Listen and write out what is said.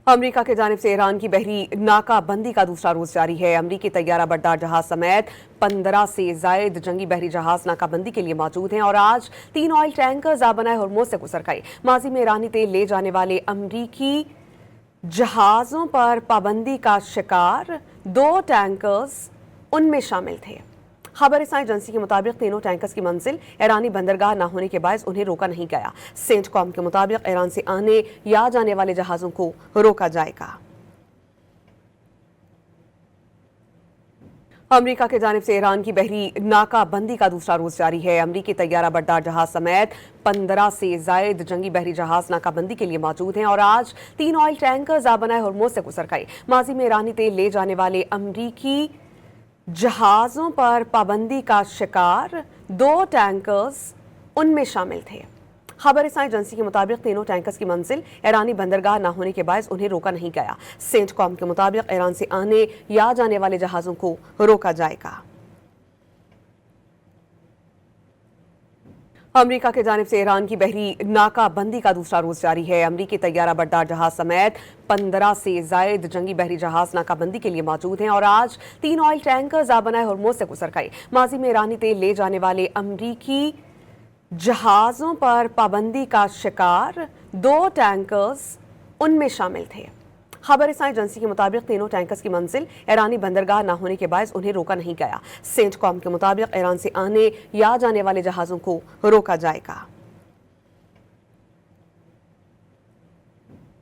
امریکہ کی جانب سے ایران کی بحری ناکہ بندی کا دوسرا روز جاری ہے۔ امریکی طیارہ بردار جہاز سمیت 15 سے زائد جنگی بحری جہاز ناکہ بندی کے لیے موجود ہیں اور آج 3 آئل ٹینکرز آبنائے ہرمز سے گزر گئے۔ ماضی میں ایرانی تیل لے جانے والے امریکی جہازوں پر پابندی کا شکار 2 ٹینکرز ان میں شامل تھے۔ خبر رساں ایجنسی کے مطابق تینوں ٹینکرز کی منزل ایرانی بندرگاہ نہ ہونے کے باعث انہیں روکا نہیں گیا۔ سینٹ کام کے مطابق ایران سے آنے یا جانے والے جہازوں کو روکا جائے گا۔ امریکہ کی جانب سے ایران کی بحری ناکہ بندی کا دوسرا روز جاری ہے۔ امریکی طیارہ بردار جہاز سمیت 15 سے زائد جنگی بحری جہاز ناکہ بندی کے لیے موجود ہیں اور آج 3 آئل ٹینکرز آبنائے ہرمز سے گزر گئے۔ ماضی میں ایرانی تیل لے جانے والے امریکی جہازوں پر پابندی کا شکار 2 ٹینکرز ان میں شامل تھے۔ خبر رساں ایجنسی کے مطابق تینوں ٹینکرز کی منزل ایرانی بندرگاہ نہ ہونے کے باعث انہیں روکا نہیں گیا۔ سینٹ کام کے مطابق ایران سے آنے یا جانے والے جہازوں کو روکا جائے گا۔ امریکہ کی جانب سے ایران کی بحری ناکہ بندی کا دوسرا روز جاری ہے۔ امریکی طیارہ بردار جہاز سمیت 15 سے زائد جنگی بحری جہاز ناکہ بندی کے لیے موجود ہیں اور آج 3 آئل ٹینکرز آبنائے ہرمز سے گزر گئے۔ ماضی میں ایرانی تیل لے جانے والے امریکی جہازوں پر پابندی کا شکار 2 ٹینکرز ان میں شامل تھے۔ خبر رساں ایجنسی کے مطابق تینوں ٹینکرز کی منزل ایرانی بندرگاہ نہ ہونے کے باعث انہیں روکا نہیں گیا۔ سینٹ کام کے مطابق ایران سے آنے یا جانے والے جہازوں کو روکا جائے گا۔